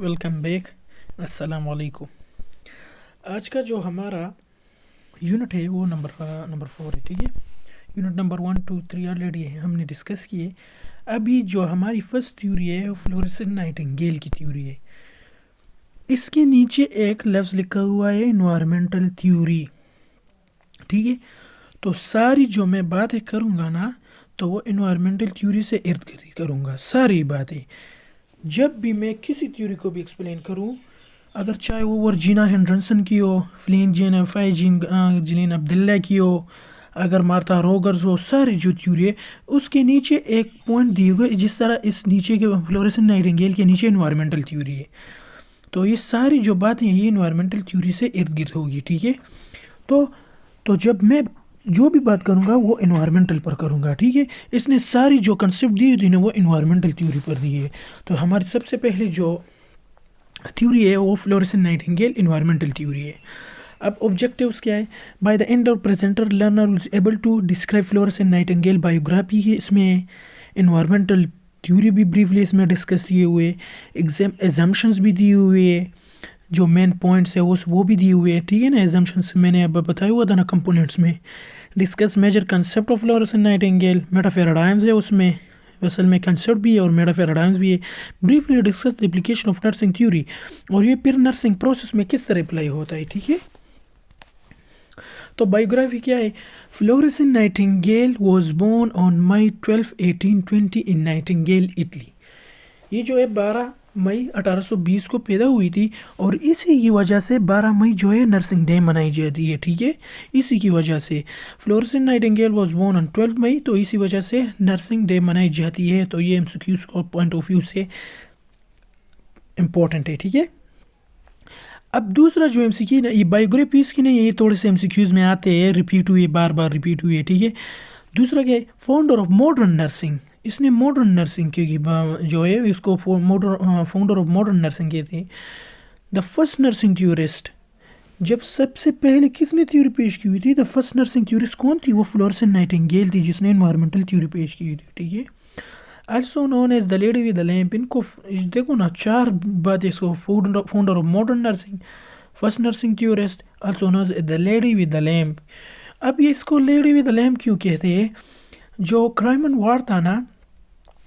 Welcome back. السلام علیکم. آج کا جو ہمارا یونٹ ہے وہ نمبر 4 ہے. ٹھیک ہے، یونٹ نمبر 1 2 3 آلریڈی ہم نے ڈسکس کیے. ابھی جو ہماری فرسٹ تھیوری ہے وہ فلورسنٹ نائٹنگیل کی تھیوری ہے. اس کے نیچے ایک لفظ لکھا ہوا ہے انوائرمنٹل تھیوری. ٹھیک ہے، تو ساری جو میں باتیں کروں گا نا تو وہ انوائرمنٹل تھیوری سے ارد گرد کروں گا. ساری باتیں جب بھی میں کسی تھیوری کو بھی ایکسپلین کروں، اگر چاہے وہ ورجینا ہینڈرسن کی ہو، فلین جلین عبداللہ کی ہو، اگر مارتا روگرز ہو، ساری جو تھیوری ہے اس کے نیچے ایک پوائنٹ دیے ہوئے. جس طرح اس نیچے کے فلورسنٹ نائٹنگیل کے نیچے انوائرمنٹل تھیوری ہے، تو یہ ساری جو باتیں ہیں یہ انوائرمنٹل تھیوری سے ارد گرد ہوگی. ٹھیک ہے، تو جب میں جو بھی بات کروں گا وہ انوائرمنٹل پر کروں گا. ٹھیک ہے، اس نے ساری جو کنسیپٹ دی ہوئی وہ انوائرمنٹل تھیوری پر دی ہے. تو ہماری سب سے پہلے جو تھیوری ہے وہ فلورسنٹ نائٹنگیل انوائرمنٹل تھیوری ہے. اب آبجیکٹیوز کیا ہے؟ By the end of presenter learner is able to describe Florence Nightingale biography ہے. اس میں انوائرمنٹل تھیوری بھی بریفلی اس میں ڈسکس کیے ہوئے، ایگزامپشنز بھی دیے ہوئے، جو مین پوائنٹس ہے وہ بھی دیے ہوئے ہیں. ٹھیک ہے نا، ایگزامپشنس میں نے اب بتایا ہوا تھا نا کمپوننٹس میں. Discuss major concept of Florence Nightingale, meta paradigms ہے اس میں، اصل میں کنسیپٹ بھی ہے اور میٹا پیراڈائمز بھی ہے. Briefly discuss the application of nursing theory, اور یہ پھر نرسنگ پروسیس میں کس طرح اپلائی ہوتا ہے. ٹھیک ہے، تو بایوگرافی کیا ہے؟ Florence Nightingale was born on May 12 1820 in Nightingale Italy. یہ جو ہے 12 مئی 1820 کو پیدا ہوئی تھی، اور اسی کی وجہ سے 12 مئی جو ہے نرسنگ ڈے منائی جاتی ہے. ٹھیک ہے، اسی کی وجہ سے فلورسنٹ نائٹنگیل واز بورن آن 12 مئی، تو اسی وجہ سے نرسنگ ڈے منائی جاتی ہے. تو یہ ایم سی کیوز اور پوائنٹ آف ویو سے امپورٹنٹ ہے. ٹھیک ہے، اب دوسرا جو ایم سی کیو یہ بایوگرافیز کی نہیں، یہ تھوڑے سے ایم سی کیوز میں آتے ہیں، ریپیٹ ہوئے، بار بار ریپیٹ ہوئے. ٹھیک ہے، دوسرا کیا ہے؟ Founder of modern nursing. اس نے ماڈرن نرسنگ کی جو ہے اس کو فاؤنڈر آف ماڈرن نرسنگ کہتے ہیں. دا فرسٹ نرسنگ تھیورسٹ، جب سب سے پہلے کس نے تھیوری پیش کی ہوئی تھی؟ دا فرسٹ نرسنگ تھیورسٹ کون تھی؟ وہ فلورسنٹ نائٹنگیل تھی جس نے انوائرمنٹل تھیوری پیش کی ہوئی تھی. ٹھیک ہے، also known as the lady with the lamp. ان کو دیکھو نا، 4 باتیں اس کو: founder of modern nursing, first nursing theorist, also known as the lady with the lamp. اب یہ اس کو لیڈی ود دا لیمپ کیوں کہتے ہیں؟ جو کرائمن وار تھا نا،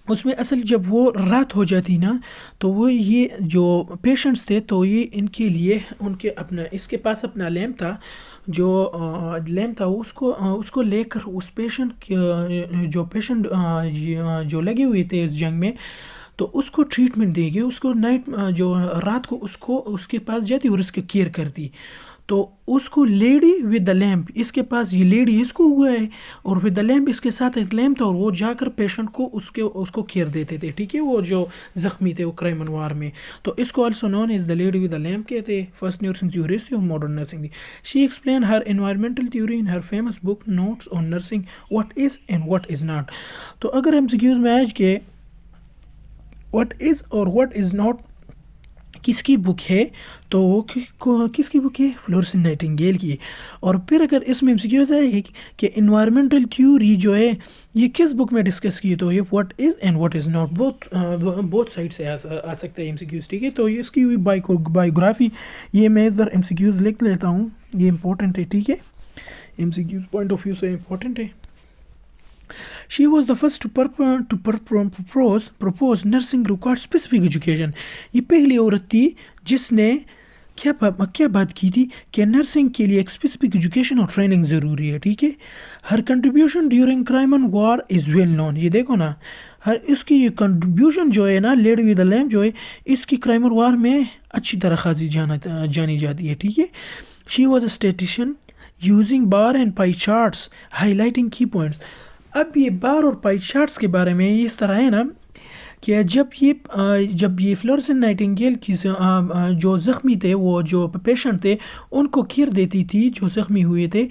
اس میں اصل جب وہ رات ہو جاتی نا تو وہ یہ جو پیشنٹس تھے تو یہ ان کے لیے ان کے اس کے پاس اپنا لیمپ تھا، جو لیمپ تھا اس کو لے کر اس پیشنٹ جو پیشنٹ جو لگے ہوئے تھے اس جنگ میں، تو اس کو ٹریٹمنٹ دے گی، اس کو نائٹ جو رات کو اس کے پاس جاتی اور اس کی کیئر کرتی. تو اس کو لیڈی ود دا لیمپ، اس کے پاس یہ لیڈی اس کو ہوا ہے، اور ود دا لیمپ اس کے ساتھ ایک لیمپ تھا، اور وہ جا کر پیشنٹ کو اس کو کیئر دیتے تھے. ٹھیک ہے، وہ جو زخمی تھے وہ کرائمن وار میں، تو اس کو also known as the lady with the lamp کہتے ہیں. فرسٹ نرسنگ تھیورسٹ تھی اور ماڈرن نرسنگ تھی. She explain her environmental theory in her famous book notes on nursing what is and what is not. تو اگر ہم سیکیوز میں آج کے واٹ از اور واٹ از ناٹ کس کی بک ہے، تو کس کی بک ہے؟ فلورسنٹ نائٹنگیل کی. اور پھر اگر اس میں ایم سی کیوز آئے کہ انوائرمنٹل تھیوری جو ہے یہ کس بک میں ڈسکس کی، تو یہ what is and what is not both side سے آ سکتا ہے ایم سی کیوز. ٹھیک ہے، تو اس کی بایوگرافی یہ میں ادھر ایم سی کیوز لکھ لیتا ہوں، یہ امپورٹنٹ ہے. ٹھیک ہے، M C Qs point of view سے امپورٹنٹ ہے. She was the first to propose nursing required specific education. یہ پہلی عورت تھی جس نے کیا بات کی تھی کہ نرسنگ کے لیے ایک اسپیسیفک ایجوکیشن اور ٹریننگ ضروری ہے. ٹھیک ہے، ہر کنٹریبیوشن ڈیورنگ کرائمن وار از ویل نون. یہ دیکھو نا، اس کی یہ کنٹریبیوشن جو ہے نا، لیڈی ود دا لیمپ جو ہے، اس کی کرائمن وار میں اچھی طرح خاصی جانی جاتی ہے. ٹھیک ہے، she was a statistician using bar and pie charts highlighting کی پوائنٹس. اب یہ بار اور پائی چارٹس کے بارے میں یہ اس طرح ہے نا کہ جب یہ فلورسنٹ نائٹنگیل کی جو زخمی تھے، وہ جو پیشنٹ تھے ان کو کیئر دیتی تھی جو زخمی ہوئے تھے،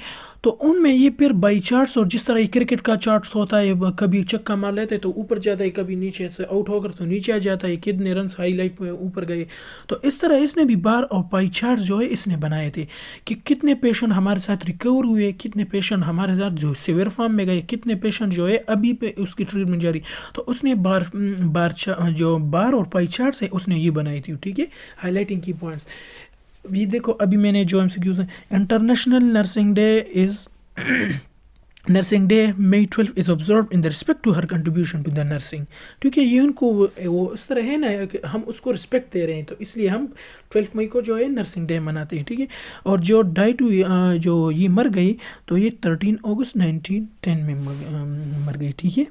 تو ان میں یہ پھر بائی چارٹس، اور جس طرح یہ کرکٹ کا چارٹس ہوتا ہے، کبھی چکا مار لیتے تو اوپر جاتا ہے، کبھی نیچے سے آؤٹ ہو کر تو نیچے آ جاتا ہے، کتنے رنس ہائی لائٹ پہ اوپر گئے. تو اس طرح اس نے بھی بار اور بائی چارٹس جو ہے اس نے بنائے تھے کہ کتنے پیشنٹ ہمارے ساتھ ریکور ہوئے، کتنے پیشنٹ ہمارے ساتھ جو سیویئر فارم میں گئے، کتنے پیشنٹ جو ہے ابھی پہ اس کی ٹریٹمنٹ جاری. تو اس نے جو بار اور پائی چارٹس ہے اس نے یہ بنائی تھی. ٹھیک ہے، ہائی لائٹنگ کی پوائنٹس. یہ دیکھو ابھی میں نے جو M C Qs international nursing day is nursing day May 12 is observed in the respect to her contribution to the nursing. کیونکہ یہ ان کو وہ اس طرح ہے نا کہ ہم اس کو رسپیکٹ دے رہے ہیں، تو اس لیے ہم 12 مئی کو جو ہے نرسنگ ڈے مناتے ہیں. ٹھیک ہے، اور جو ڈائٹ جو یہ مر گئی تو یہ 13 اگست 1910 میں مر گئی. ٹھیک ہے،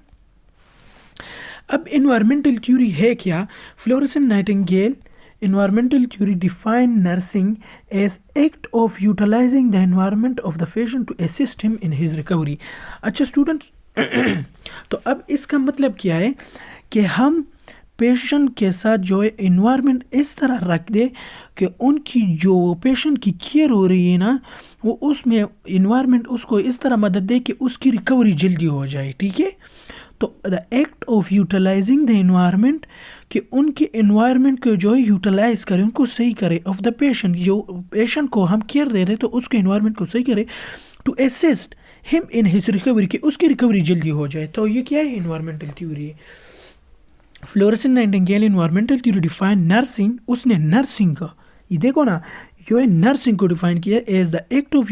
اب انوائرمنٹل تھیوری ہے کیا؟ فلورسن Nightingale environmental theory defined nursing as act of utilizing the environment of the patient to assist him in his recovery. اچھا اسٹوڈنٹس، تو اب اس کا مطلب کیا ہے کہ ہم پیشنٹ کے ساتھ جو ہے انوائرمنٹ اس طرح رکھ دے کہ ان کی جو پیشنٹ کی کیئر ہو رہی ہے نا، وہ اس میں انوائرمنٹ اس کو اس طرح مدد دے کہ اس کی ریکوری جلدی ہو جائے. ٹھیک ہے، تو the act of utilizing the environment, کہ ان کے انوائرمنٹ کو جو ہے یوٹیلائز کرے، ان کو صحیح کرے، آف دا پیشنٹ، جو پیشنٹ کو ہم کیئر دے رہے تو اس کے انوائرمنٹ کو صحیح کرے، ٹو اسسٹ ہم ان ہز ریکوری، کہ اس کی ریکوری جلدی ہو جائے. تو یہ کیا ہے؟ انوائرمنٹل تھیوری ہے. Florence Nightingale environmental theory define nursing, اس نے نرسنگ کا، یہ دیکھو نا، جو ہے نرسنگ کو ڈیفائن کیا as the act of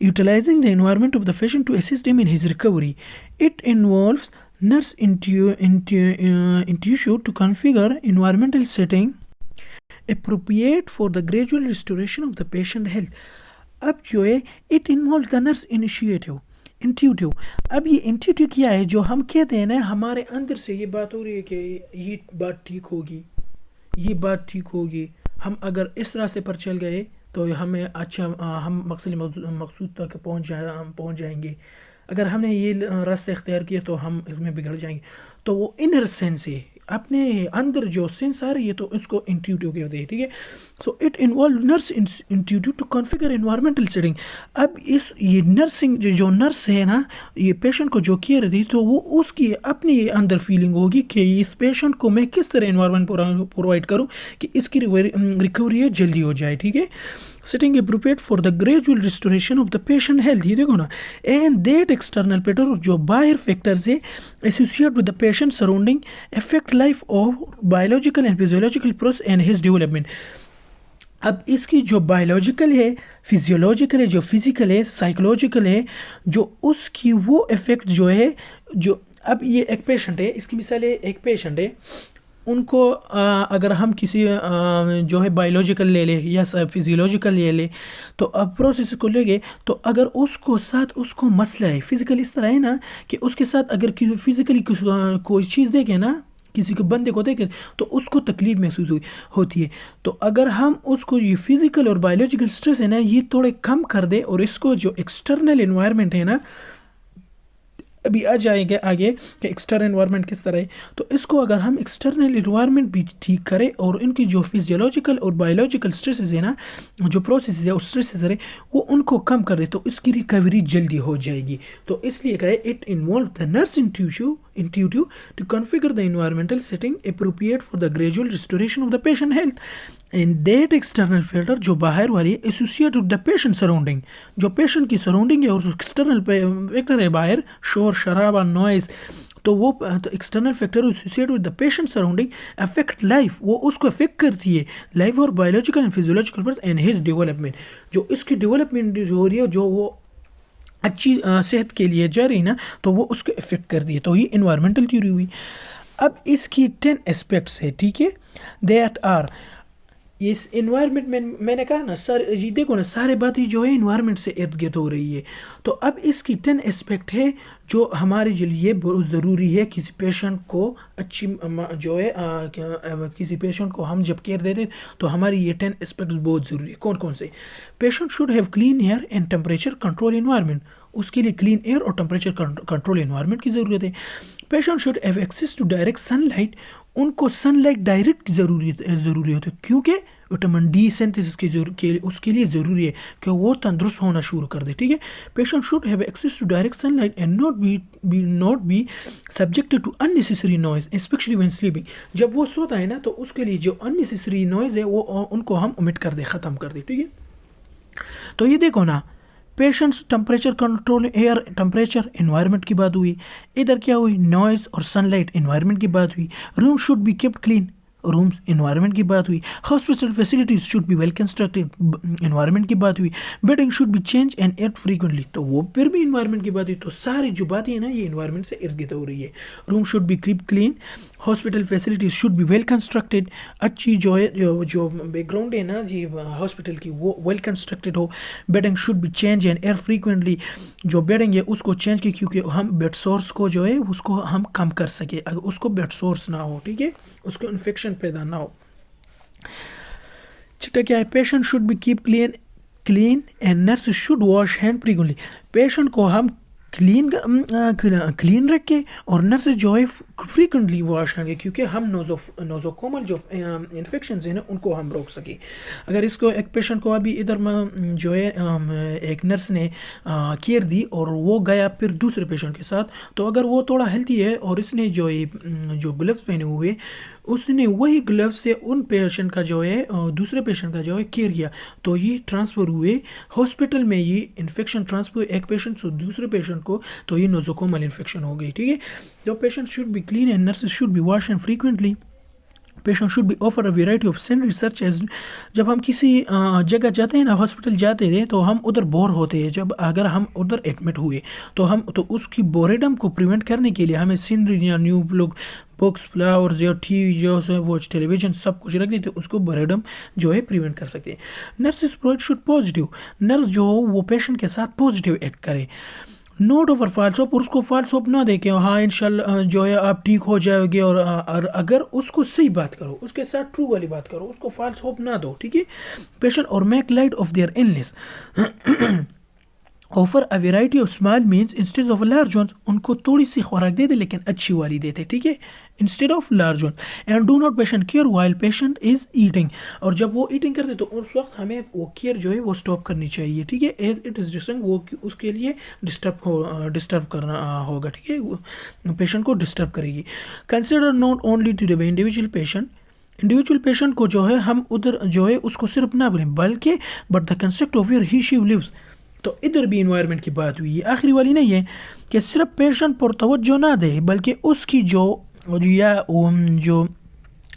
utilizing the environment of the patient to assist him in his recovery. It involves nurse intuition to configure environmental setting appropriate for the gradual restoration of the patient health. اب جو ہے it involves the nurse intuitive. اب یہ intuitive کیا ہے؟ جو ہم کہتے ہیں نا، ہمارے اندر سے یہ بات ہو رہی ہے کہ یہ بات ٹھیک ہوگی، یہ بات ٹھیک ہوگی، ہم اگر اس راستے پر چل گئے تو ہمیں اچھا، ہم مقصود تک پہنچ جائیں گے، اگر ہم نے یہ راستہ اختیار کیا تو ہم اس میں بگڑ جائیں گے. تو وہ انر سینس ہے، اپنے اندر جو سینس آ رہی ہے، تو اس کو انٹیوٹیو کہتے ہیں. ٹھیک ہے، so it involve nurse intuitive to configure environmental setting. اب یہ نرسنگ جو نرس ہے نا، یہ پیشنٹ کو جو کیئر دی، تو وہ اس کی اپنی اندر فیلنگ ہوگی کہ اس پیشنٹ کو میں کس طرح انوائرمنٹ پرووائڈ کروں کہ اس کی ریکوری جلدی ہو جائے. ٹھیک ہے، setting appropriate for the gradual restoration of the patient health. یہ دیکھو نا، and that external factor، جو باہر فیکٹرز ہے associated with the patient surrounding affect life of biological and physiological process and his development. اب اس کی جو بایولوجیکل ہے، فزیولوجیکل ہے، جو فزیکل ہے، سائیکولوجیکل ہے، جو اس کی وہ افیکٹ جو ہے، جو اب یہ ایک پیشنٹ ہے، اس کی مثال ہے، ایک پیشنٹ ہے، ان کو اگر ہم کسی جو ہے بایولوجیکل لے لے یا فزیولوجیکل لے لے، تو اب پروسیس کو لے گئے، تو اگر اس کو ساتھ اس کو مسئلہ ہے فزیکل، اس طرح ہے نا کہ اس کے ساتھ اگر فزیکلی کوئی چیز دیکھے نا، کسی کو بندے کو دیکھے تو اس کو تکلیف محسوس ہوتی ہے. تو اگر ہم اس کو یہ فزیکل اور بایولوجیکل سٹریس ہے نا، یہ تھوڑے کم کر دے، اور اس کو جو ایکسٹرنل انوائرمنٹ ہے نا، ابھی آ جائیں گے آگے کہ ایکسٹرنل انوائرمنٹ کس طرح ہے، تو اس کو اگر ہم ایکسٹرنل انوائرمنٹ بھی ٹھیک کریں، اور ان کی جو فزیولوجیکل اور بایولوجیکل سٹریسز ہیں نا، جو پروسیسز ہے اور سٹریسز ہیں، وہ ان کو کم کر دے، تو اس کی ریکوری جلدی ہو جائے گی. تو اس لیے کہے it involve the nurse intuitive to configure the environmental setting appropriate for the gradual restoration of the patient health, and that external factor جو باہر والی ہے associated with the patient surrounding، جو پیشنٹ کی سراؤنڈنگ ہے، اور ایکسٹرنل فیکٹر ہے باہر، شور شرابہ نوائز، تو وہ external factor associate with the patient surrounding affect life, وہ اس کو افیکٹ کرتی ہے لائف اور biological and physiological purpose and his development, جو اس کی ڈیولپمنٹ جو ہو رہی ہے، جو وہ اچھی صحت کے لیے جا رہی نا، تو وہ اس کو افیکٹ کر دی ہے. تو یہ انوائرمنٹل تھیوری ہوئی. اب اس کی 10 اسپیکٹس ہے، ٹھیک ہے، دیٹ آر، اس انوائرمنٹ میں نے کہا نا سر، یہ دیکھو نا سارے باتیں جو ہے انوائرمنٹ سے ارد گرد ہو رہی ہے. تو اب اس کی 10 اسپیکٹ ہے جو ہمارے لیے بہت ضروری ہے. کسی پیشنٹ کو اچھی جو ہے کسی پیشنٹ کو ہم جب کیئر دے دیں تو ہماری یہ 10 اسپیکٹس بہت ضروری ہے. کون کون سے؟ Patient should have clean air and temperature control environment, اس کے لیے کلین ایئر اور ٹیمپریچر کنٹرول انوائرمنٹ کی ضرورت ہے. Patient should have access to direct sun light. ان کو سن لائٹ ڈائریکٹ ضروری ہوتی ہے کیونکہ وٹامن ڈی سینتھسس اس کے لیے ضروری ہے کہ وہ تندرست ہونا شروع کر دے. ٹھیک ہے. Patient should have access to direct sun light and not be subjected to unnecessary noise especially when sleeping. جب وہ سوتا ہے نا تو اس کے لیے جو اننیسیسری نوائز ہے وہ ان کو ہم omit کر دے, ختم کر دے. ٹھیک ہے. تو یہ دیکھو نا, patients temperature control, air temperature environment کی بات ہوئی, ادھر کیا ہوئی نوائز اور سن لائٹ انوائرمنٹ کی بات ہوئی, room should be kept clean rooms environment کی بات ہوئی, hospital facilities should be well constructed environment کی بات ہوئی, bedding should be change and air frequently تو وہ پھر بھی انوائرمنٹ کی بات ہوئی. تو ساری جو باتیں ہیں نا یہ انوائرمنٹ سے ارد گرد ہو رہی ہے. Room should be keep clean, hospital facilities should be well constructed, اچھی جو ہے جو بیک گراؤنڈ ہے نا یہ ہاسپٹل کی وہ ویل کنسٹرکٹیڈ ہو. Bedding should be change and air frequently, جو بیڈنگ ہے اس کو چینج کی کیونکہ ہم بیڈ سورس کو جو ہے اس کو ہم کم کر سکے, اگر اس کو بیڈ سورس نہ ہو. ٹھیک ہے, اس کو انفیکشن پیدا نہ ہو. چھٹا کیا ہے, patient should be keep clean and nurse should wash hand frequently. Patient کو ہم کلین رکھے اور نرس جو ہے فریکوینٹلی واش کریں گے کیونکہ ہم نوزوکومل جو انفیکشنز ہیں نا ان کو ہم روک سکیں. اگر اس کو ایک پیشنٹ کو ابھی ادھر جو ہے ایک نرس نے کیئر دی اور وہ گیا پھر دوسرے پیشنٹ کے ساتھ, تو اگر وہ تھوڑا ہیلتھی ہے اور اس نے جو گلوز پہنے ہوئے اس نے وہی گلوز سے ان پیشنٹ کا جو ہے دوسرے پیشنٹ کا جو ہے کیئر کیا تو یہ ٹرانسفر ہوئے ہاسپٹل میں, یہ انفیکشن ٹرانسفر ایک پیشنٹ سے دوسرے پیشنٹ کو, تو یہ نوزوکومل انفیکشن ہو گئی. ٹھیک ہے. تو patient should be clean and nurses should be wash and frequently. Patient should be offer a variety of scenery سرچ ایز. جب ہم کسی جگہ جاتے ہیں نا, ہاسپٹل جاتے ہیں تو ہم ادھر بور ہوتے ہیں. جب اگر ہم ادھر ایڈمٹ ہوئے تو اس کی بوریڈم کو پریونٹ کرنے کے لیے ہمیں سینری یا نیو لوگ بکس, فلاورز یا ٹی وی جو ہے وہ ٹیلی ویژن سب کچھ رکھ دیتے, اس کو بوریڈم جو ہے پریونٹ کر سکتے ہیں. Nurses provide should positive, nurse جو ہو وہ پیشنٹ کے ساتھ پازیٹیو ایکٹ کرے. نوٹ اوور فالس ہوپ, اور اس کو فالس ہوپ نہ دے کہ ہاں انشاءاللہ جو ہے آپ ٹھیک ہو جاؤ گے, اور اگر اس کو صحیح بات کرو, اس کے ساتھ ٹرو والی بات کرو, اس کو فالس ہوپ نہ دو. ٹھیک ہے. پیشنٹ اور make light of their illness, offer a variety of small means instead of large ones, ان کو تھوڑی سی خوراک دے دے لیکن اچھی والی دیتے. ٹھیک ہے, instead of large one. And do not patient care while patient is eating, اور جب وہ ایٹنگ کرتے تو اس وقت ہمیں وہ کیئر جو ہے وہ اسٹاپ کرنی چاہیے. ٹھیک ہے, ایز اٹ از ڈسٹرب, وہ اس کے لیے ڈسٹرب کرنا ہوگا. ٹھیک ہے, پیشنٹ کو ڈسٹرب کرے گی. Consider not only to the individual patient, individual patient کو جو ہے ہم ادھر جو ہے اس کو صرف نہ بولیں بلکہ but the concept of where he she lives. تو ادھر بھی انوائرمنٹ کی بات ہوئی ہے. آخری والی نہیں ہے کہ صرف پیشنٹ پر توجہ نہ دے بلکہ اس کی جو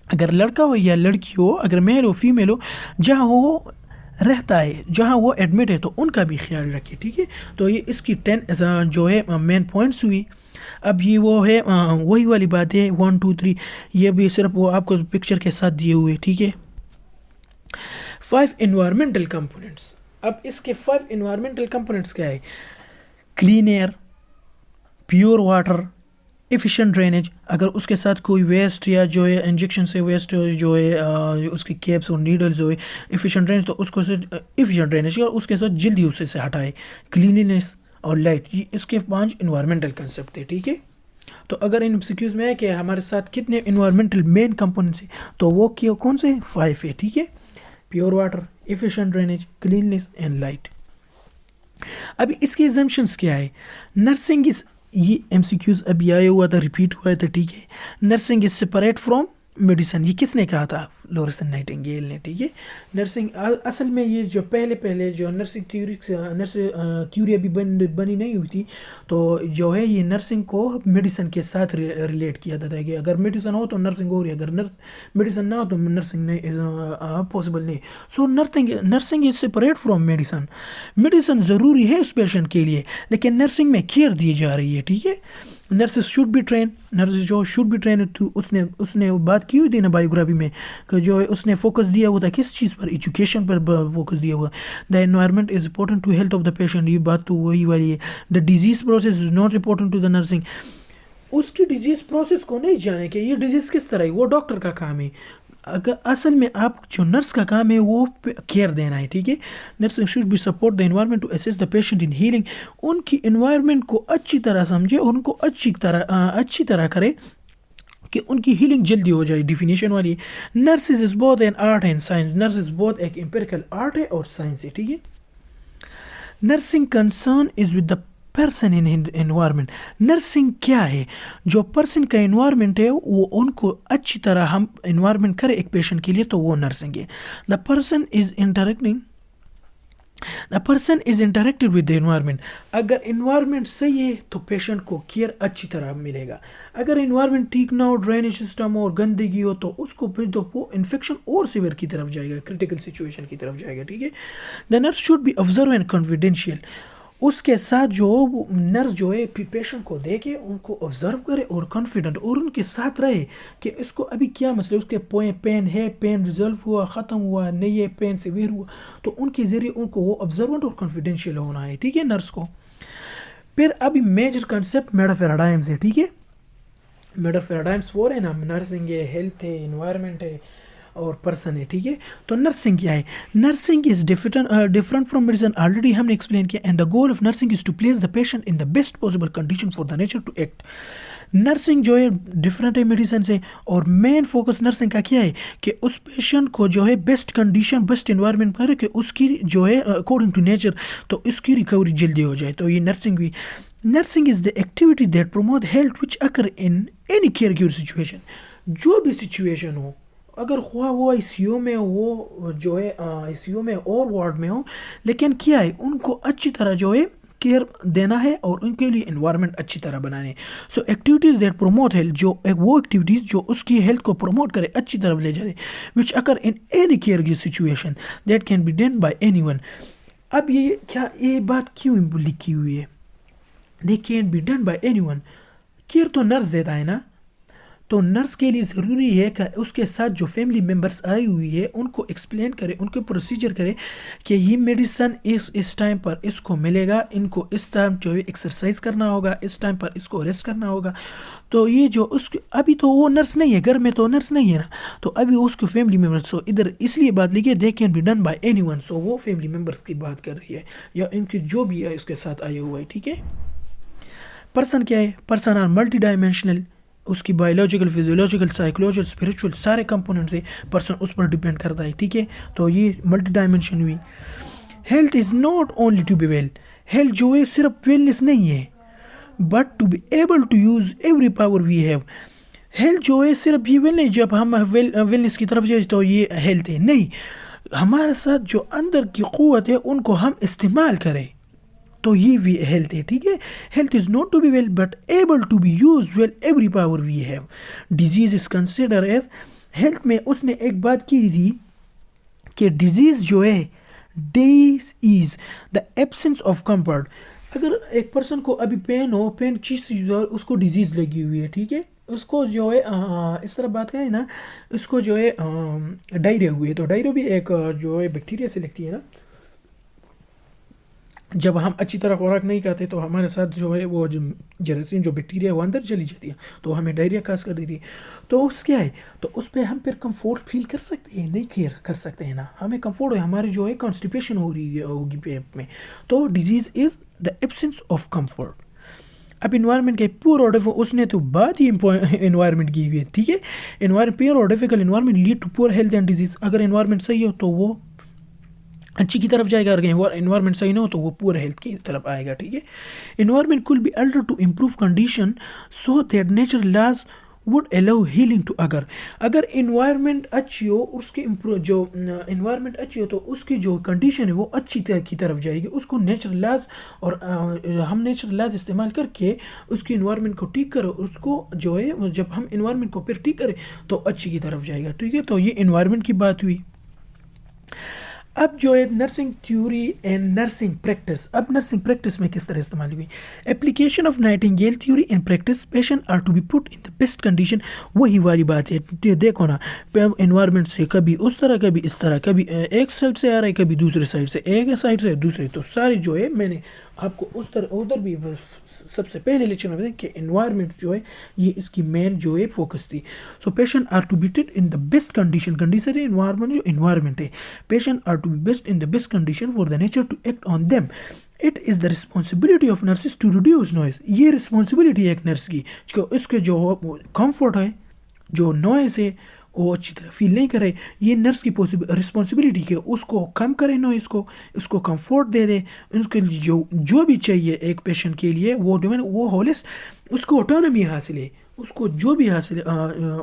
اگر لڑکا ہو یا لڑکی ہو, اگر میل ہو فیمیل ہو, جہاں وہ رہتا ہے, جہاں وہ ایڈمٹ ہے, تو ان کا بھی خیال رکھے. ٹھیک ہے. تو یہ اس کی 10 جو ہے مین پوائنٹس ہوئی. اب یہ وہ ہے وہی والی بات ہے 1 2 3, یہ بھی صرف وہ آپ کو پکچر کے ساتھ دیے ہوئے. ٹھیک ہے. 5 انوائرمنٹل کمپوننٹس. اب اس کے 5 انوائرمنٹل کمپوننٹس کیا ہے؟ Clean air, pure water, efficient drainage, اگر اس کے ساتھ کوئی ویسٹ یا جو ہے انجیکشن سے ویسٹ جو ہے اس کی کیپس اور نیڈلز ہوئے, ایفیشینٹ ڈرینیج, تو اس کو ایفیشینٹ ڈرینیج اور اس کے ساتھ جلدی اسے سے ہٹائے. کلیننس اور لائٹ, یہ اس کے 5 انوائرمنٹل کنسیپٹ ہے. ٹھیک ہے. تو اگر ان ایمسیکیوز میں ہے کہ ہمارے ساتھ کتنے انوائرمنٹل مین کمپوننٹس ہیں, تو وہ کون سے 5 ہے. ٹھیک ہے. Pure water, efficient drainage, cleanness and light. ابھی اس کے ایگزمپشنس کیا ہے؟ نرسنگ از, یہ ایم سی کیوز ابھی آیا ہوا تھا, ریپیٹ ہوا تھا. ٹھیک ہے. Nursing is separate from medicine, یہ کس نے کہا تھا؟ فلورسن نائٹنگیل نے. ٹھیک ہے. نرسنگ اصل میں یہ جو پہلے جو نرسنگ تھیوری ابھی بنی نہیں ہوئی تھی, تو جو ہے یہ نرسنگ کو میڈیسن کے ساتھ ریلیٹ کیا جاتا ہے کہ اگر میڈیسن ہو تو نرسنگ ہو رہی ہے, اگر میڈیسن نہ ہو تو نرسنگ نہیں پاسبل نہیں. So nursing is separate from medicine. Medicine ضروری ہے اس پیشنٹ کے لیے لیکن نرسنگ میں کیئر دی جا رہی ہے. ٹھیک ہے. Nurses should be train, nurses جو شوڈ بی ٹرین, اس نے بات کی ہوئی تھی نا بایوگرافی میں کہ جو اس نے فوکس دیا ہوا تھا کس چیز پر؟ ایجوکیشن پر فوکس دیا ہوا. The environment is important to health of the patient, یہ بات تو وہی والی ہے. The disease process is not important to the nursing. اس کی ڈیزیز پروسیس کو نہیں جانے کہ یہ ڈیزیز کس طرح ہے, وہ ڈاکٹر کا کام ہے. اگر اصل میں آپ جو نرس کا کام ہے وہ کیئر دینا ہے، ٹھیک ہے. Nursing should be support the environment to assist the patient in healing. ان کی انوائرمنٹ کو اچھی طرح سمجھے اور ان کو اچھی طرح کرے کہ ان کی ہیلنگ جلدی ہو جائے. ڈیفینیشن والی nurses is both an art and science. Nurses both ایک امپیریکل آرٹ ہے اور سائنس ہے، ٹھیک ہے. Nursing concern is with the person in environment. Nursing کیا ہے؟ جو پرسن کا انوائرمنٹ ہے وہ ان کو اچھی طرح ہم انوائرمنٹ کرے ایک پیشنٹ کے لیے، تو وہ نرسنگ ہے. The person is interacted with the environment. اگر انوائرمنٹ صحیح ہے تو پیشنٹ کو کیئر اچھی طرح ملے گا. اگر انوائرمنٹ ٹھیک نہ ہو، ڈرینیج سسٹم اور گندگی ہو، تو اس کو پھر تو وہ انفیکشن اور سیویئر کی طرف جائے گا، کریٹیکل سچویشن کی طرف جائے گا، ٹھیک ہے. The nurse should be observe and confidential. اس کے ساتھ جو نرس جو ہے پیشنٹ کو دیکھے، ان کو آبزرو کرے اور کانفیڈنٹ اور ان کے ساتھ رہے کہ اس کو ابھی کیا مسئلہ، اس کے پین ہے، پین ریزولو ہوا، ختم ہوا نہیں ہے، پین سیویئر ہوا، تو ان کے ذریعے ان کو وہ آبزروینٹ اور کانفیڈینشیل ہونا ہے، ٹھیک ہے، نرس کو. پھر ابھی میجر کنسیپٹ میڈا پیراڈائمز ہے، ٹھیک ہے. میڈا پیراڈائمز 4 ہے نا، نرسنگ ہے، ہیلتھ ہے، انوائرمنٹ ہے اور پرسن ہے، ٹھیک ہے. تو نرسنگ کیا ہے؟ Nursing is different from medicine. Already ہم نے ایکسپلین کیا. And the goal of nursing is to place the patient in the best possible condition for the nature to act. Nursing جو ہے ڈفرینٹ ہے میڈیسن سے، اور مین فوکس نرسنگ کا کیا ہے کہ اس پیشنٹ کو جو ہے بیسٹ کنڈیشن، بیسٹ انوائرمنٹ کرے کہ اس کی جو ہے اکارڈنگ ٹو نیچر تو اس کی ریکوری جلدی ہو جائے. تو یہ نرسنگ بھی. Nursing is the activity that promote health which occur in any care giver situation. جو بھی سچویشن ہو، اگر خواہ وہ آئی سی یو میں ہو، جو ہے آئی سی یو میں اور وارڈ میں ہو، لیکن کیا ہے ان کو اچھی طرح جو ہے کیئر دینا ہے اور ان کے لیے انوائرمنٹ اچھی طرح بنانے ہیں. سو ایکٹیویٹیز دیٹ پروموٹ ہیلتھ، جو وہ ایکٹیویٹیز جو اس کی ہیلتھ کو پروموٹ کرے، اچھی طرح لے جائے، which occur in any care giver situation that can be done by any one. اب یہ بات کیوں لکھی ہوئی ہے؟ They can be done by any one. Care تو نرس دیتا ہے نا، تو نرس کے لیے ضروری ہے کہ اس کے ساتھ جو فیملی ممبرس آئی ہوئی ہے ان کو ایکسپلین کرے، ان کے پروسیجر کرے کہ یہ میڈیسن اس ٹائم پر اس کو ملے گا، ان کو اس ٹائم جو ہے ایکسرسائز کرنا ہوگا، اس ٹائم پر اس کو ریسٹ کرنا ہوگا. تو یہ جو ابھی تو وہ نرس نہیں ہے، گھر میں تو نرس نہیں ہے نا، تو ابھی اس کے فیملی ممبرس. سو ادھر اس لیے بات لکھی ہے they can be done by any one. So وہ فیملی ممبرس کی بات کر رہی ہے یا ان کی جو بھی ہے اس کے ساتھ آیا ہوا ہے، ٹھیک ہے. پرسن کیا ہے؟ Person are multi dimensional. اس کی بایولوجیکل، فزیولوجیکل، سائیکولوجیکل، اسپریچول سارے کمپوننٹس ہے، پرسن اس پر ڈپینڈ کرتا ہے، ٹھیک ہے. تو یہ ملٹی ڈائمینشن ہوئی. Health is not only to be well. Health جو ہے صرف ویلنس نہیں ہے، but to be able to use every power we have. Health جو ہے صرف یہ ویل نہیں، جب ہم ویلنس کی طرف جائیں تو یہ ہیلتھ ہے، نہیں. ہمارے ساتھ جو اندر کی قوت ہے ان کو ہم استعمال کریں تو یہ بھی ہیلتھ ہے، ٹھیک ہے. Health is not to be well but able to be use well every power we have. Disease is consider as. Health میں اس نے ایک بات کی تھی کہ ڈیزیز جو ہے، disease is the absence of comfort. اگر ایک پرسن کو ابھی پین ہو، پین چیز اس کو ڈیزیز لگی ہوئی ہے، ٹھیک ہے، اس کو جو ہے اس طرح بات کریں نا، اس کو جو ہے ڈائریا ہوئی ہے، تو ڈائریا بھی ایک جو ہے بیکٹیریا سے لگتی ہے نا. جب ہم اچھی طرح خوراک نہیں کھاتے تو ہمارے ساتھ جو ہے وہ جراثیم، جو بیکٹیریا وہ اندر چلی جاتی ہے، تو ہمیں ڈائریا کاز کر دیتی ہے. تو اس کیا ہے، تو اس پہ ہم پھر کمفورٹ فیل کر سکتے ہیں؟ نہیں کیئر کر سکتے ہیں نا. ہمیں کمفورٹ ہے، ہمارے جو ہے کانسٹیپیشن ہو رہی ہوگی پیٹ میں. تو disease is the absence of comfort. اب انوائرمنٹ کے پور اور اس نے تو بات ہی انوائرمنٹ کی ہوئی ہے، ٹھیک ہے. انوائرمنٹ پیور اور difficult environment lead to poor health and disease. اگر انوائرمنٹ صحیح ہو تو وہ اچھی کی طرف جائے گا، اگر انوائرمنٹ صحیح نہ ہو تو وہ پور ہیلتھ کی طرف آئے گا، ٹھیک ہے. Environment could be alter to improve condition so that nature laws would allow healing to occur. اگر انوائرمنٹ اچھی ہو، اس کی جو انوائرمنٹ اچھی ہو تو اس کی جو کنڈیشن ہے وہ اچھی کی طرف جائے گی. اس کو نیچرل لاز، اور ہم نیچرل لاز استعمال کر کے اس کی انوائرمنٹ کو ٹھیک کرو، اس کو جو ہے جب ہم انوائرمنٹ کو پھر ٹھیک کریں تو اچھی کی طرف جائے گا، ٹھیک ہے. تو یہ انوائرمنٹ کی بات ہوئی. اب جو ہے nursing theory and nursing practice. اب نرسنگ پریکٹس میں کس طرح استعمال ہوئی؟ Application of Nightingale theory in practice. Patient are to be put in the best condition. وہی والی بات ہے، دیکھو نا، انوائرمنٹ سے کبھی اس طرح، کبھی اس طرح، کبھی ایک سائڈ سے آ رہا ہے، کبھی دوسرے سائڈ سے، ایک سائڈ سے دوسرے. تو ساری جو ہے میں نے آپ کو اس طرح ادھر بھی سب سے پہلے لیکچر میں بتائیں کہ انوائرمنٹ جو ہے یہ اس کی مین جو ہے فوکس تھی. So patient are to be treat in the best condition ہے انوائرمنٹ جو انوائرمنٹ ہے. Patient are to be best in the best condition for the nature to act on them. It is the responsibility of nurses to reduce noise. یہ responsibility ہے ایک nurse کی کہ اس کے جو کمفرٹ ہے جو نوائز ہے وہ اچھی طرح فیل نہیں کرے. یہ نرس کی رسپانسبلٹی کہ اس کو کم کرے نوائز کو, اس کو کمفورٹ دے دے. اس کے جو بھی چاہیے ایک پیشنٹ کے لیے وہ ہولسٹ اس کو آٹونومی حاصل ہے, اس کو جو بھی حاصل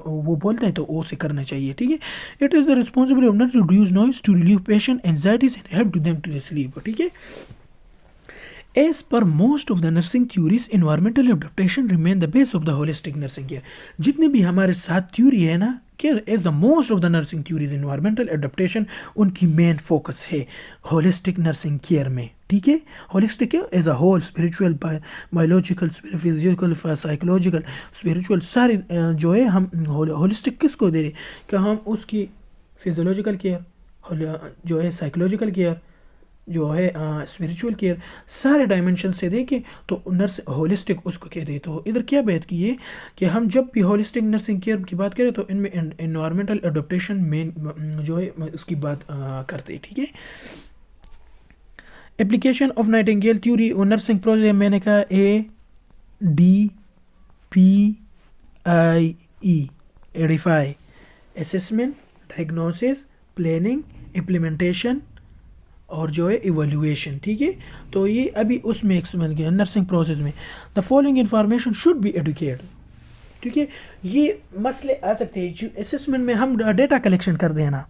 وہ بولتے ہیں تو وہ اسے کرنا چاہیے. ٹھیک ہے. It is the responsibility of nurse to reduce noise to relieve patient anxieties and help to them to sleep. ٹھیک ہے. As per most of the nursing theories, environmental adaptation remain the base of the holistic nursing care. جتنے بھی ہمارے ساتھ theory ہے نا کہ as the most of the nursing theories, environmental adaptation ان کی مین فوکس ہے holistic nursing care میں. ٹھیک ہے. holistic as a whole, spiritual, biological, physical, psychological, spiritual سارے جو ہے ہم holistic کس کو دے رہے کہ ہم اس کی physiological care جو ہے psychological care جو ہے اسپریچول کیئر سارے ڈائمینشن سے دیکھیں تو نرس ہولسٹک اس کو کہتے ہیں. تو ادھر کیا بات کی ہے کہ ہم جب بھی ہولسٹک نرسنگ کیئر کی بات کریں تو ان میں انوائرمنٹل اڈیپٹیشن مین جو ہے اس کی بات کرتے ہیں. ٹھیک ہے. اپلیکیشن آف نائٹنگیل تھیوری اور نرسنگ پروسیس میں نے کہا ADPIE ایڈیفائی اسسمنٹ, ڈائگنوسس, پلاننگ, امپلیمنٹیشن اور جو ہے ایویلویشن. ٹھیک ہے. تو یہ ابھی اس میں ایکسپلین کیا نرسنگ پروسیس میں. The following information should be educate. ٹھیک ہے. یہ مسئلے آ سکتے ہیں اسسمنٹ میں ہم ڈیٹا کلیکشن کر دینا,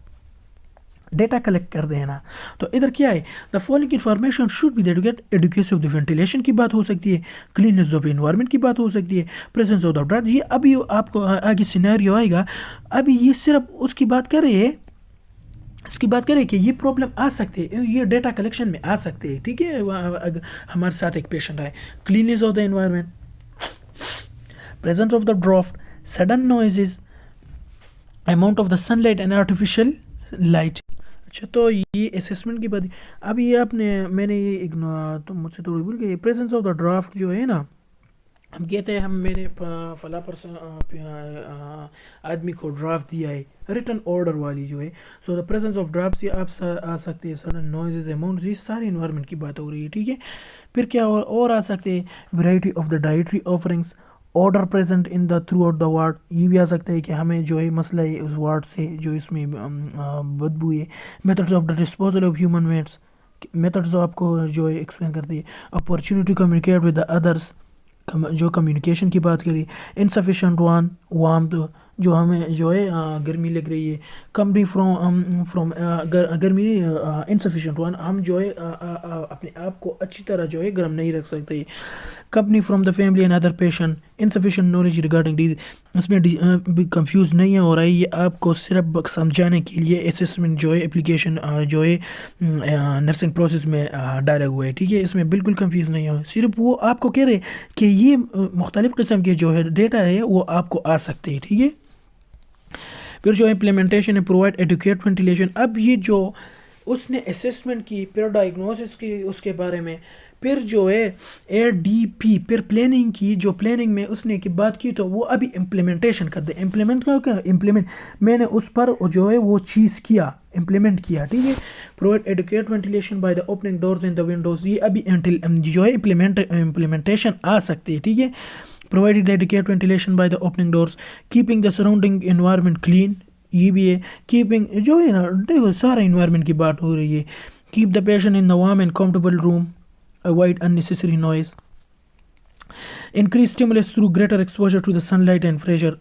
ڈیٹا کلیکٹ کر دینا. تو ادھر کیا ہے the following information should be educate. Education of the ventilation کی بات ہو سکتی ہے, کلیننس آف انوائرمنٹ کی بات ہو سکتی ہے, پریزنس آف دا ڈرگ. یہ ابھی آپ کو آگے سینیریو آئے گا. ابھی یہ صرف اس کی بات کر رہے ہیں, اس کی بات کریں کہ یہ پرابلم آ سکتے ہیں, یہ ڈیٹا کلیکشن میں آ سکتے ہیں. ٹھیک ہے. اگر ہمارے ساتھ ایک پیشنٹ آئے, cleanliness of the environment, presence of the draft, sudden noises, amount of the sun light and artificial light. اچھا. تو یہ اسسمنٹ کی بات. اب یہ میں نے یہ تو مجھ سے تھوڑی بھول گئی. پریزنس آف دا ڈرافٹ جو ہے نا, ہم کہتے ہیں ہم میرے فلاں پرسن آدمی کو ڈرافٹ دیا ہے ریٹن آرڈر والی جو ہے. سو دا پریزنس آف ڈرافٹس یہ آپ آ سکتے ہیں, سڈن نوائزز, اماؤنٹس, یہ سارے انوائرمنٹ کی بات ہو رہی ہے. ٹھیک ہے. پھر کیا اور آ سکتے ہیں variety of the dietary offerings, order present in the through out the ward. یہ بھی آ سکتا ہے کہ ہمیں جو ہے مسئلہ ہے اس وارڈ سے جو اس میں بدبو ہے. Methods of the disposal of human waste, methods آپ کو جو ہے ایکسپلین کرتی ہے. Opportunity to communicate with the others, جو کمیونیکیشن کی بات کری. انسفیشینٹ وارمتھ, جو ہمیں جو ہے گرمی لگ رہی ہے. کمپنی فرام گرمی انسفیشینٹ ون, ہم جو ہے اپنے آپ کو اچھی طرح جو ہے گرم نہیں رکھ سکتے. Company from the family and other patient, insufficient knowledge regarding these. اس میں کنفیوز نہیں ہو رہا ہے, یہ آپ کو صرف سمجھانے کے لیے اسسمنٹ جو ہے اپلیکیشن جو ہے نرسنگ پروسیس میں ڈالا ہوا ہے. ٹھیک ہے. اس میں بالکل کنفیوز نہیں ہو, صرف وہ آپ کو کہہ رہے کہ یہ مختلف قسم کے جو ہے ڈیٹا ہے وہ آپ کو آ سکتے ہیں. ٹھیک ہے. پھر جو امپلیمنٹیشن ہے پرووائڈ ایڈوکیٹ وینٹیلیشن. اب یہ جو اس نے اسسمنٹ کی, پھر ڈائگنوسس کی اس کے بارے میں, پھر جو ہے ADP, پھر پلاننگ کی. جو پلاننگ میں اس نے کی بات کی تو وہ ابھی امپلیمنٹیشن کر دے. امپلیمنٹ میں نے اس پر جو ہے وہ چیز کیا, امپلیمنٹ کیا. ٹھیک ہے. Provide advocate ventilation by the opening doors and the Windows. یہ ابھی جو ہے امپلیمنٹیشن آ سکتی ہے. ٹھیک ہے. provided the adequate ventilation by the opening doors, keeping the surrounding environment clean. یہ بھی ہے keeping جو ہے نا, دیکھو سارا environment کی بات ہو رہی ہے. keep the patient in the warm and comfortable room, avoid unnecessary noise, increase stimulus through greater exposure to the sunlight and fresh air.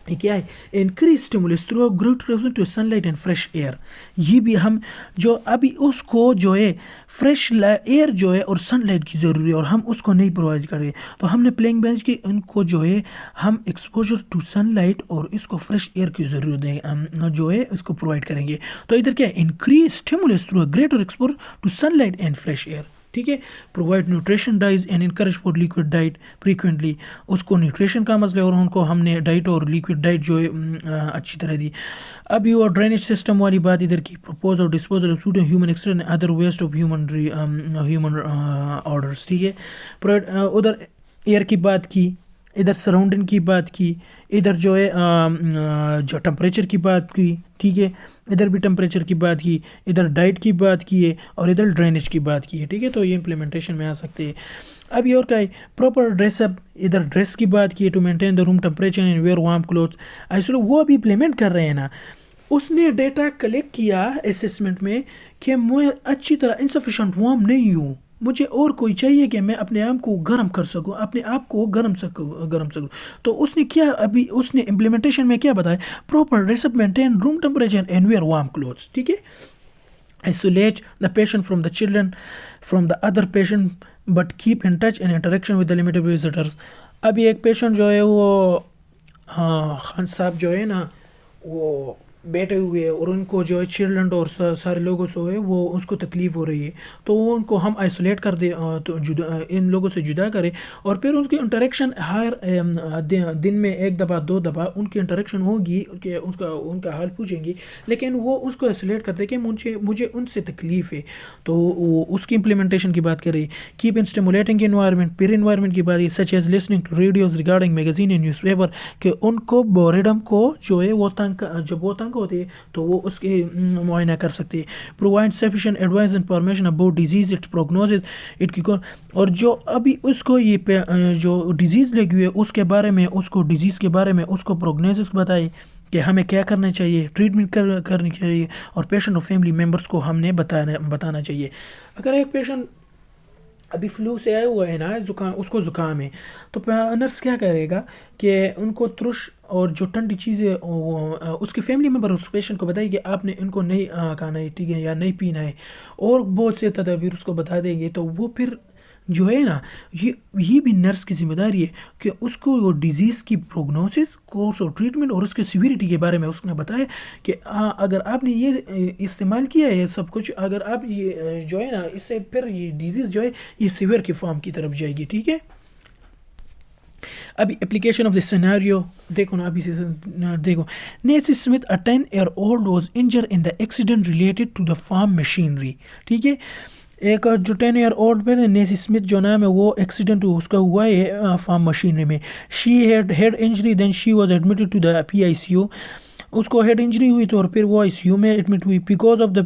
یہ کیا ہے, increase stimulus through greater to sun light and fresh air. یہ بھی ہم جو ابھی اس کو جو ہے فریش ایئر جو ہے اور سن لائٹ کی ضروری ہے اور ہم اس کو نہیں پرووائڈ کر رہے, تو ہم نے پلینگ بینچ کی ان کو جو ہے ہم ایکسپوجر ٹو سن لائٹ اور اس کو فریش ایئر کی ضرورت ہے, ہم جو ہے اس کو پرووائڈ کریں گے. تو ادھر کیا ہے, increase stimulus through greater exposure to sun light and fresh air. ٹھیک ہے. Provide nutrition diets and encourage for liquid diet frequently. اس کو نیوٹریشن کا مسئلہ اور ان کو ہم نے ڈائٹ اور لیکوڈ ڈائٹ جو ہے اچھی طرح دی. اب یہ اور ڈرینیج سسٹم والی بات ادھر کی. پرپوز اور disposal of human accident other waste of human orders. ٹھیک ہے. ادھر ایئر کی بات کی, ادھر سراؤنڈنگ کی بات کی, ادھر جو ہے جو ٹمپریچر کی بات کی. ٹھیک ہے, ادھر بھی ٹمپریچر کی بات کی, ادھر ڈائٹ کی بات کی ہے اور ادھر ڈرینیج کی بات کی ہے. ٹھیک ہے, تو یہ امپلیمنٹیشن میں آ سکتے ہیں. اب یہ اور کیا ہے, پراپر ڈریس اپ, ادھر ڈریس کی بات کی ہے, to maintain the room temperature and wear warm cloth. ایسے وہ ابھی امپلیمنٹ کر رہے ہیں نا. اس نے ڈیٹا کلیکٹ کیا اسسمنٹ میں کہ میں اچھی طرح انسفیشینٹ وارم نہیں ہوں, مجھے اور کوئی چاہیے کہ میں اپنے آپ کو گرم کر سکوں, اپنے آپ کو گرم سکوں. تو اس نے کیا, ابھی اس نے امپلیمنٹیشن میں کیا بتایا, proper dress up, maintain room temperature and wear warm clothes. ٹھیک ہے. isolate the patient from the children from the other patient but keep in touch and interaction with the limited visitors. ابھی ایک patient جو ہے وہ خان صاحب جو ہے نا وہ بیٹھے ہوئے ہیں اور ان کو جو ہے چلڈرن اور سارے لوگوں سے ہے وہ اس کو تکلیف ہو رہی ہے, تو وہ ان کو ہم آئسولیٹ کر دیں, تو ان لوگوں سے جدا کریں, اور پھر ان کی انٹریکشن ہر دن میں 1 دفعہ 2 دفعہ ان کی انٹریکشن ہوگی کہ ان کا حال پوچھیں گی, لیکن وہ اس کو آئسولیٹ کرتے کہ مجھے ان سے تکلیف ہے. تو وہ اس کی امپلیمنٹیشن کی بات کر رہی. کیپ ان اسٹیمولیٹنگ انوائرمنٹ, پھر انوائرمنٹ کی بات such as listening to radios regarding magazine and newspaper, کہ ان کو بوریڈم کو جو ہے وہ جب وہ تنگ ہوتے ہیں تو وہ اس کے معائنہ کر سکتے ہیں. Provide sufficient advice information about disease, its prognosis, اور جو ابھی اس کو یہ جو ڈیزیز لگی ہوئی ہے اس کے بارے میں, اس کو ڈیزیز کے بارے میں اس کو پروگنوسس بتائے کہ ہمیں کیا کرنا چاہیے, ٹریٹمنٹ کرنی چاہیے, اور پیشنٹ اور فیملی ممبرس کو ہم نے بتانا چاہیے. اگر ایک پیشنٹ ابھی فلو سے آیا ہوا ہے نا, اس کو زکام ہے, تو نرس کیا کرے گا کہ ان کو ترش اور جو ٹھنڈی چیزیں اس کے فیملی ممبر اس پیشنٹ کو بتائے کہ آپ نے ان کو نہیں کھانا ہے, ٹھیک ہے, یا نہیں پینا ہے, اور بہت سے تدابیر اس کو بتا دیں گے. تو وہ پھر جو ہے نا یہ بھی نرس کی ذمہ داری ہے کہ اس کو وہ ڈیزیز کی پروگنوسس, کورس اور ٹریٹمنٹ اور اس کے سیویریٹی کے بارے میں اس نے بتایا کہ اگر آپ نے یہ استعمال کیا ہے سب کچھ, اگر آپ یہ جو ہے نا اس سے پھر یہ ڈیزیز جو ہے یہ سیویئر کی فارم کی طرف جائے گی. ٹھیک ہے. ابھی اپلیکیشن آف دس سیناریو دیکھو نا, ابھی دیکھو. نیسی Smith a 10-year-old was injured in the accident related to the farm machinery. ٹھیک ہے. ایک جو 10 ایئر اولڈ پہ نیسی اسمتھ جو نام ہے وہ ایکسیڈنٹ اس کا ہوا ہے فارم مشینری میں. She had injury, then she was admitted to the PICU. اس کو ہیڈ انجری ہوئی تو اور پھر وہ ICU میں ایڈمٹ ہوئی because of the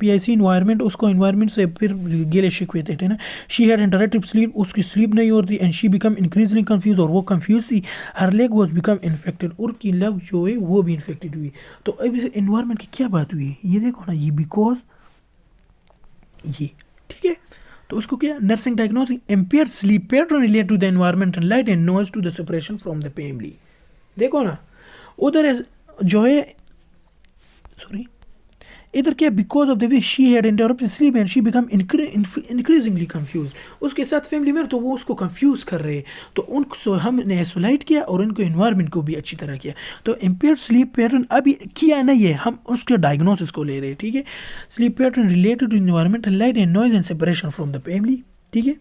PIC environment. اس کو انوائرمنٹ سے پھر گلے شکوے تھے نا. شی ہیڈ انٹرپٹیو سلیپ, اس کی سلیپ نہیں ہوتی, اینڈ شی بیکم انکریزلی کنفیوز, اور وہ کنفیوز تھی. ہر لیگ واز بیکم انفیکٹڈ, اور کی لیگ جو ہے وہ بھی انفیکٹڈ ہوئی. تو اب انوائرمنٹ کی کیا بات ہوئی, یہ دیکھو نا, یہ بیکاز یہ ٹھیک ہے. تو اس کو کیا nursing diagnosing impair sleep pattern relate to the environment and light and noise to the separation from the family. دیکھو نا ادھر جو ہے سوری ادھر کیا because of the way she had interrupted sleep and she became increasingly confuse. اس کے ساتھ فیملی میں تو وہ اس کو کنفیوز کر رہے, تو ان کو ہم نے ایسولیٹ کیا اور ان کو انوائرمنٹ کو بھی اچھی طرح کیا. تو امپیئر سلیپ پیٹرن ابھی کیا نہیں ہے, ہم اس کے ڈائگنوسس کو لے رہے ہیں. ٹھیک ہے. Sleep pattern related to environment and light and noise and separation from the family. ٹھیک ہے.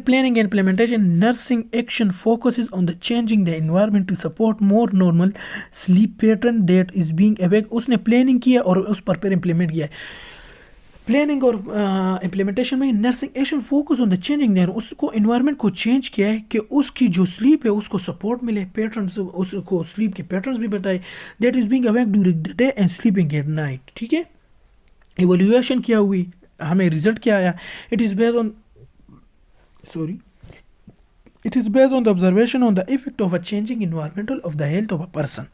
Planning and implementation, nursing action focuses on the changing the environment to support more normal sleep pattern that is being awake. اس نے planning کیا اور اس پر پھر implement کیا. Planning اور implementation میں nursing action focus on the changing, اس کو environment کو چینج کیا ہے کہ اس کی جو سلیپ ہے اس کو سپورٹ ملے, پیٹرنس اس کو سلیپ کے پیٹرنس بھی بتائے, that is being awake during the day and sleeping at night. ٹھیک ہے. ایویلویشن کیا ہوئی, ہمیں رزلٹ کیا آیا. It is based on the observation on the effect of a changing environmental of the health of a person.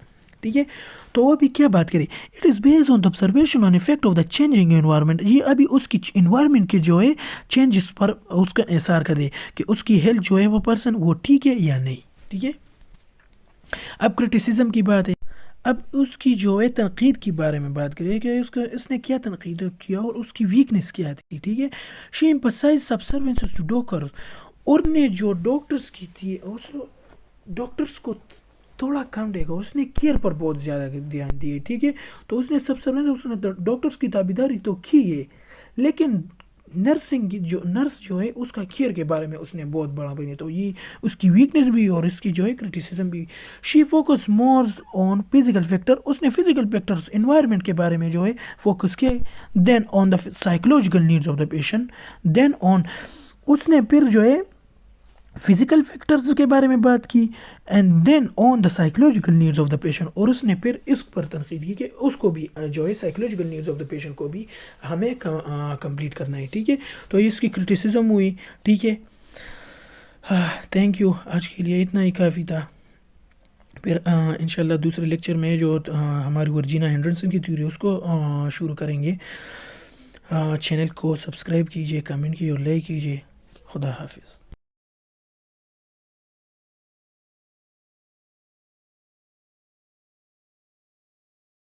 ٹھیک ہے. تو وہ بھی کیا بات کریں, it is based on the observation on effect of the changing environment. یہ ابھی اس کی انوائرمنٹ کے جو ہے چینجز پر اس کا اثر کرے کہ اس کی ہیلتھ جو ہے وہ پرسن وہ ٹھیک ہے یا نہیں. ٹھیک ہے. اب کرٹیسزم کی بات ہے, اب اس کی جو ہے تنقید کے بارے میں بات کریں کہ اس نے کیا تنقید کیا اور اس کی ویکنیس کیا تھی. ٹھیک ہے. شی ایمفسائز سبسروینس ٹو ڈاکٹرز, اور نے جو ڈاکٹرز کی تھی اس ڈاکٹرز کو تھوڑا کم دے گا, اس نے کیئر پر بہت زیادہ دھیان دیے. ٹھیک ہے. تو اس نے سبسروینس, اس نے ڈاکٹرز کی تابعداری تو کی ہے, لیکن نرسنگ کی جو نرس جو ہے اس کا کیئر کے بارے میں اس نے بہت بڑا بنی، تو یہ اس کی ویکنیس بھی اور اس کی جو ہے کرٹیسزم بھی. She focus more on physical factor, اس نے فزیکل فیکٹرز انوائرمنٹ کے بارے میں جو ہے فوکس کیا. Then on the psychological needs of the patient, then on اس نے پھر جو ہے فزیکل فیکٹرز کے بارے میں بات کی، and then on the psychological needs of the patient, اور اس نے پھر اس پر تنقید کی کہ اس کو بھی جو ہے psychological needs of the patient کو بھی ہمیں کمپلیٹ کرنا ہے. ٹھیک ہے، تو اس کی کرٹیسزم ہوئی. ٹھیک ہے، تھینک یو، آج کے لیے اتنا ہی کافی تھا. پھر انشاءاللہ دوسرے لیکچر میں جو ہماری ورجینا ہینڈرسن کی تھیوری اس کو شروع کریں گے. چینل کو سبسکرائب کیجیے، کمنٹ کیجیے اور لائک کیجیے. خدا حافظ.